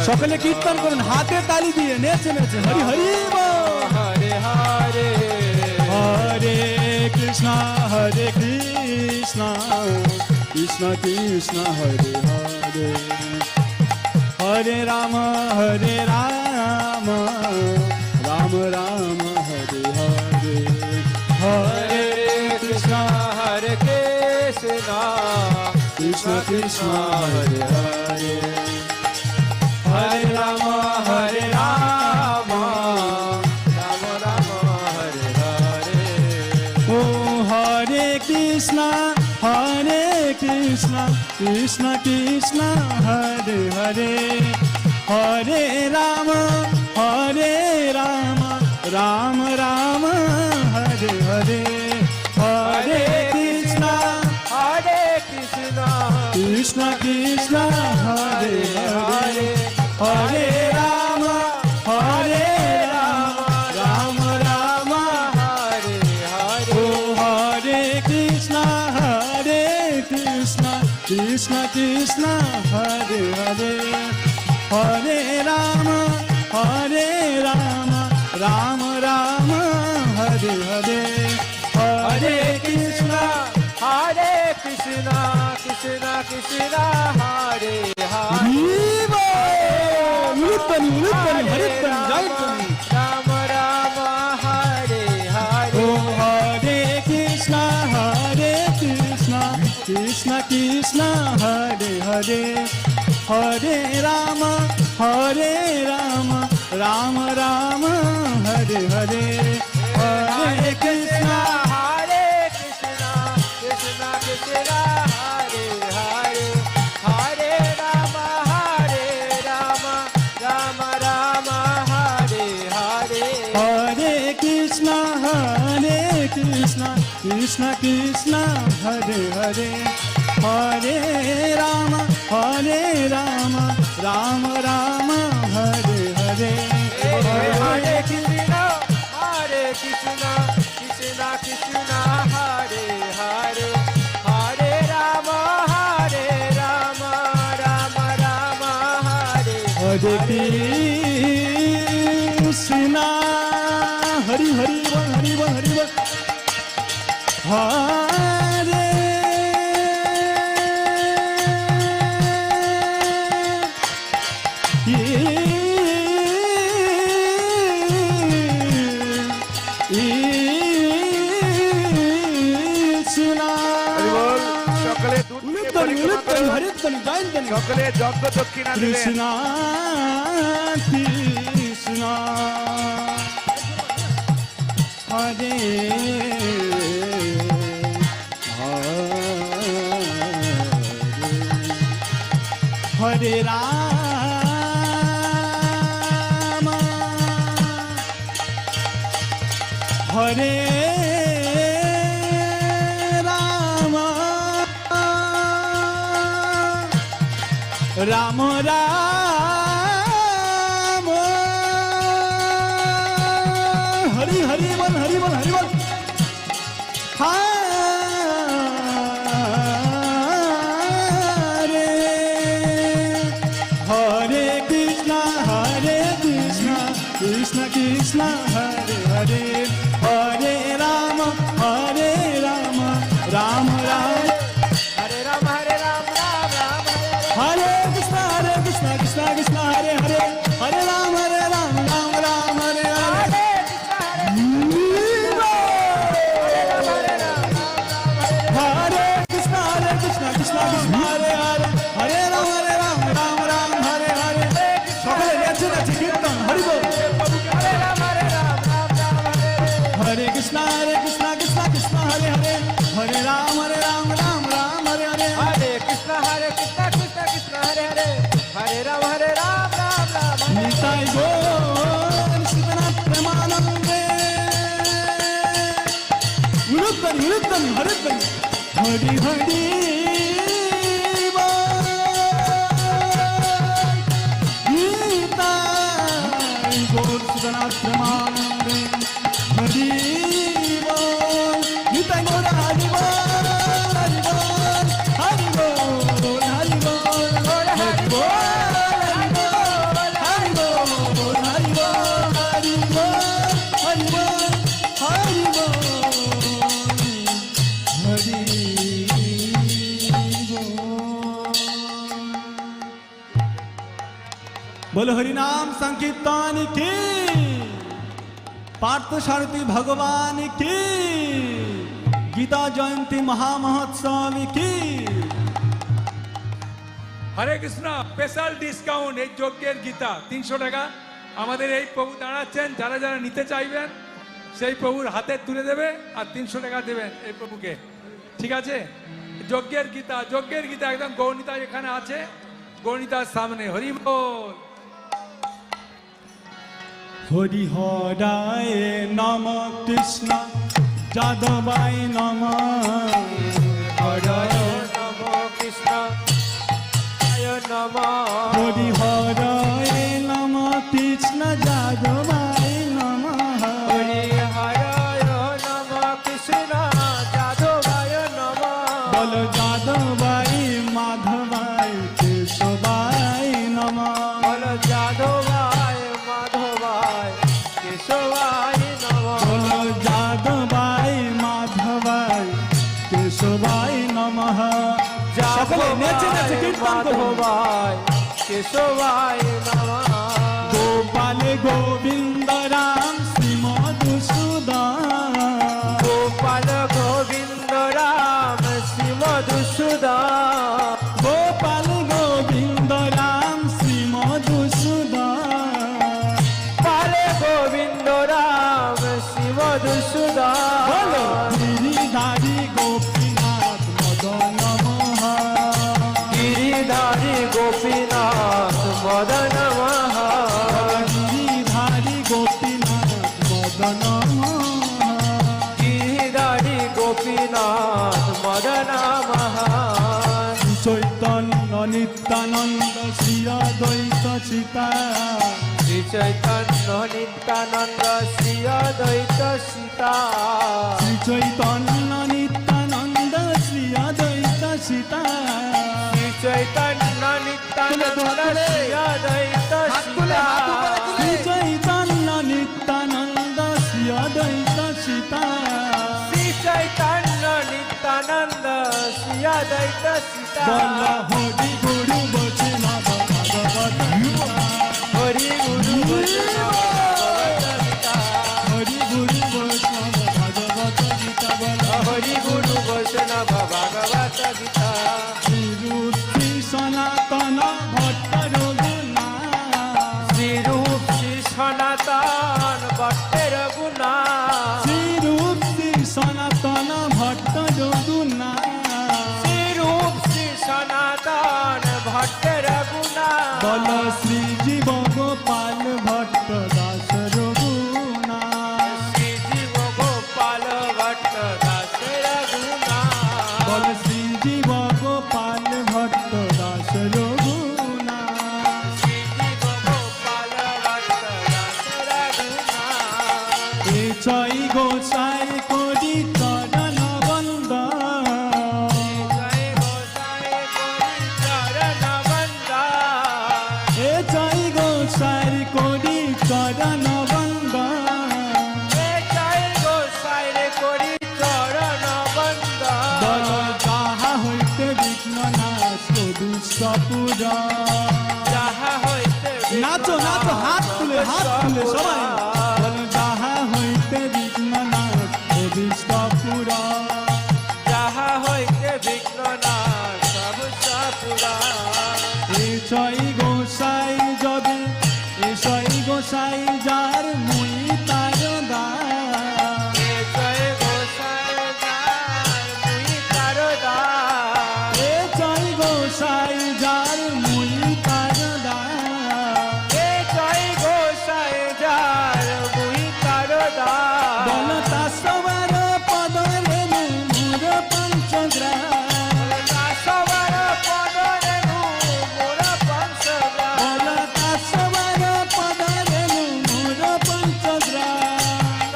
সকলে কীর্তন করুন হাতে তালি দিয়ে নেচে নেচে হরি হরি বল। হরে হরে হরে কৃষ্ণ কৃষ্ণ কৃষ্ণ হরে হরে হরে রাম রাম রাম হরে হরে হরে কৃষ্ণ হরে কৃষ্ণ কৃষ্ণ কৃষ্ণ হরে হরে হরে রাম রাম রাম রাম হরে হরে ও হরে কৃষ্ণ কৃষ্ণ কৃষ্ণ হরে হরে হরে রাম রাম রাম হরে হরে হরে কৃষ্ণ কৃষ্ণ কৃষ্ণ হরে হরে হরে রাম রাম রাম হরে হরে ও হরে কৃষ্ণ কৃষ্ণ কৃষ্ণ হরে হরে হরে রাম রাম রাম হরে হরে হরে কৃষ্ণ কৃষ্ণ কৃষ্ণ কৃষ্ণ হরে হরে উলুত্তনি হরিত্তনি জয়ত্তনি রাম রাম হরে হরে ও হরে কৃষ্ণ কৃষ্ণ কৃষ্ণ হরে হরে হরে রাম রাম রাম হরে হরে হরে কৃষ্ণ কৃষ্ণ কৃষ্ণ কৃষ্ণ হরে হরে হরে রাম রাম রাম হরে হরে হরে কৃষ্ণ কৃষ্ণ কৃষ্ণ হরে হরে হরে রাম রাম রাম হরে হরে হরে কৃষ্ণ কৃষ্ণ কৃষ্ণ হরে হরে হরে রাম রাম রাম হরে হরে কৃষ্ণ হরি হরি বল হরি বল হরি বল হরে সকলে দুধ নিয়ে পরিক্রমা করুন। সকলে যজ্ঞ দক্ষিণা দিলেন। কৃষ্ণ কৃষ্ণ হরে হরে রাম হরে রাম রাম রাম হরি হরি বল হরি বল হরি বল হরে হরে কৃষ্ণ কৃষ্ণ কৃষ্ণ হরে হরে হরে রাম রাম রাম হরে রাম রাম রাম হরে কৃষ্ণ কৃষ্ণ কৃষ্ণ হরে হরে হরে রাম রাম রাম হরে হরে হরে কৃষ্ণ কৃষ্ণ কৃষ্ণ হরে হরে হরে রাম রাম হরে হরে সকলে নেচে নেচে কীর্তন হরি বল হরে কৃষ্ণ কৃষ্ণ কৃষ্ণ হরে হরে হরে রাম রাম রাম হরে হরে হরে কৃষ্ণ কৃষ্ণ কৃষ্ণ হরে হরে হরে রাম রাম রাম নিতাই গৌর সীতানাথ প্রেমানন্দে উলুত্তনি হরিত্তনি হরি হরি বল। নিতাই গৌর সীতানাথ প্রেমানন্দে হরি বল। নিতাই গৌর হরি বল হরি বল হরি বল হরি বল হরি বল হরি বল बोलो हरि नाम संकीर्तन की, पार्थ सारथी भगवान की, गीता जयंती महामहोत्सव की। হরে কৃষ্ণ। স্পেশাল ডিসকাউন্ট এই যজ্ঞের গীতা 300 টাকা আমাদের এই প্রভু দাঁড়াচ্ছেন, যারা যারা নিতে চাইবেন সেই প্রভুর হাতে তুলে দেবে আর 300 টাকা দেবেন এই প্রভুকে, ঠিক আছে? যজ্ঞের গীতা একদম গৌরনীতা এখানে আছে, গৌরনীতার সামনে। হরি বল। हरि हराय नम कृष्ण যাদবায় নমঃ। হরায় নম কৃষ্ণ নমঃ। হরি হরায় নম কৃষ্ণ যাদবায় নমঃ। হরি হরায় নম কৃষ্ণ যাদবায় নমঃ। বল যাদবায় মাধবায় কেশবায় নমঃ। বল যাদবায় মাধবায় কেশবায় নমঃ। বল যাদবায় মাধবায় কেশবায় নমঃ। সকলে নেচে নেচে কীর্তন করুন। মাধবায় কেশবায় নমঃ। গোপাল গোবিন্দ রাম শ্রী মধুসূদন। গোপাল গোবিন্দ রাম শ্রী মধুসূদন। গোপাল গোবিন্দ রাম শ্রী মধুসূদন। পালে গোবিন্দ রাম শ্রী মধুসূদন। বলো গিরিধারী গোপীনাথ মদন মোহন। গিরিধারী গোপীনাথ মদন মোহন। গিরিধারী গোপীনাথ মদন মোহন। গিরিধারী গোপীনাথ মদন মোহন। শ্রী চৈতন্য নিত্যানন্দ শ্রী অদ্বৈত সীতা। শ্রী চৈতন্য নিত্যানন্দ শ্রী অদ্বৈত সীতা। শ্রী চৈতন্য নিত্যানন্দ শ্রী অদ্বৈত সীতা। শ্রী চৈতন্য নিত্যানন্দ শ্রী অদ্বৈত সীতা। শ্রী চৈতন্য নিত্যানন্দ শ্রী অদ্বৈত সীতা। শ্রী চৈতন্য নিত্যানন্দ শ্রী অদ্বৈত সীতা। বল হরি গুরু বৈষ্ণব ভাগবত গীতা। হরি গুরু বৈষ্ণব ভগবত গীতা। হরি গুরু বৈষ্ণব ভাগবত গীতা। বল হরি গুরু বৈষ্ণব ভগবত গীতা। শ্রীরূপ শ্রী সনাতন ভট্ট রঘুনাথ। শ্রীরূপ শ্রী সনাতন ভট্টের গুণা। শ্রীরূপ শ্রী সনাতন ভট্ট রঘুনাথ। শ্রীরূপ শ্রী সনাতন ভট্টের গুণা। বল শ্রী জীব গোপাল ভট্ট দাস রঘুনাথ। শ্রী জীব গোপাল ভট্ট দাসের গুণা। বল শ্রী জীব গোপাল ভট্ট দাস রঘুনাথ। শ্রী জীব গোপাল ভট্ট দাসের গুণা। এ ছয় গোসাই করি চরণ বন্দন। জয় গোসাই করি চরণ বন্দন। এ ছয় গোসাই করি চরণ বন্দন। জয় গোসাই করি চরণ বন্দন। বল যাহা হইতে বিঘ্ন নাশ দুষ্টপুরা। যাহা হইতে নাচো নাচো, হাত তুলে সবাই। বল যাহা হইতে বিঘ্ন নাশ দুষ্টপুরা। যাহা হইতে বিঘ্ন নাশ সবুজপুরা। এ ছয় গোসাই যবে, এ ছয় গোসাই যার মুই তার দাস। এ জয় গোসাই যার মুই তার দাস। এ ছয় গোসাই যার মুই তার দাস। এ জয় গোসাই যার মুই তার দাস। বল তাসবার পদরে মোর পঞ্চগ্রাম। দাসবার পদরে মোর পঞ্চগ্রাম। বল তাসবার পদরে মোর পঞ্চগ্রাম।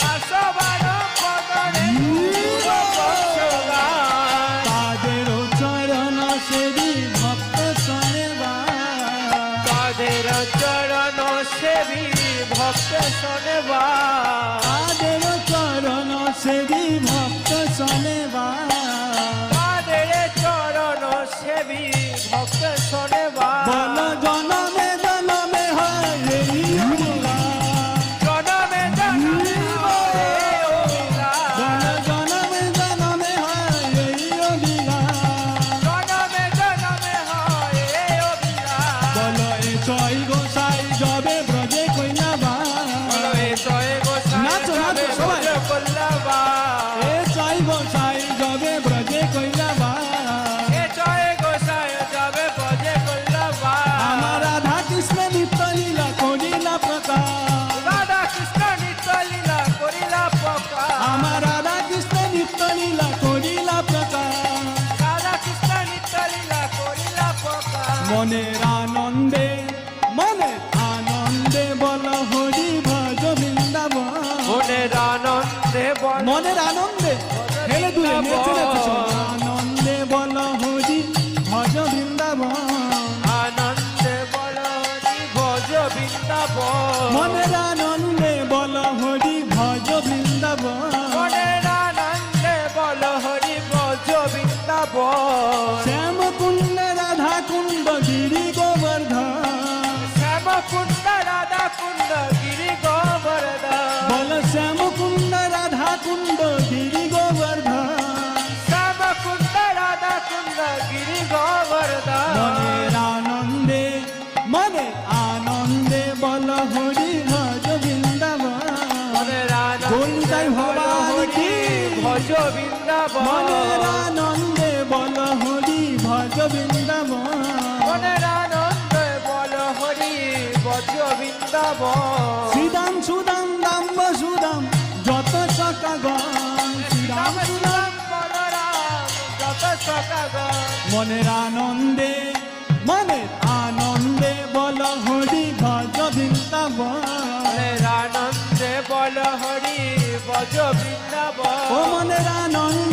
দাসবার পদরে মোর পঞ্চগ্রাম। তাদের চরণ সেবী ভক্ত শোনেবা। তাদের চরণ সেবী ভক্ত শোনেবা। তাদের চরণ সেবী ভক্ত শোনেবা। তাদের চরণ সেবী ভক্ত শোনেবা। বল জনমে জনমে চয় গোসাই যবে ব্রজে কইলা বা বলো এ জয় গোসাই নাচো, নাচো, যাবে সবাই। ব্রজ কল্লাবা এ চয় গোসাই যবে ব্রজে কইলা বা এ জয় গোসাই যাবে ব্রজে কল্লাবা আমার রাধা কৃষ্ণ নিত্য লীলা করিলা প্রকাশ রাধা কৃষ্ণ নিত্য লীলা করিলা প্রকাশ আমার রাধা কৃষ্ণ নিত্য লীলা করিলা প্রকাশ রাধা কৃষ্ণ নিত্য লীলা করিলা প্রকাশ মনের আনন্দে বল হরি ভজ বৃন্দাবন মনের আনন্দে বল মনের আনন্দে হেলে দুলে নেচে নেচে চল। আনন্দে বল হরি ভজ বৃন্দাবন আনন্দে বল হরি ভজ বৃন্দাবন মনের আনন্দে বল হরি ভজ বৃন্দাবন মনের আনন্দে বল হরি ভজ বৃন্দাবন শ্যাম কুণ্ড রাধা কুণ্ড গিরি গোবর্ধন শ্যাম কুণ্ড রাধা কুণ্ড গিরি গোবর্ধন বল শ্যাম কুণ্ড রাধা কুণ্ড গিরি গোবর্ধন শ্যাম কুণ্ড রাধা কুণ্ড গিরি গোবর্ধন মনের আনন্দে বল হরি ভজ বৃন্দাবন মনের গোলটাই আনন্দে বল ভগবান হরি কি ভজ বৃন্দাবন মনের আনন্দে বল হরি ভজ বৃন্দাবন মনের আনন্দে বল হরি ভজ বৃন্দাবন শ্রীদাম সুদাম দাম বসুদাম যত সকাগণ শ্রীরাম সুদাম বলরাম যত সকাগণ মনের আনন্দে বল হরি ভজ বৃন্দাবন মনের আনন্দে বল হরি ভজ বৃন্দাবন ও মনের আনন্দে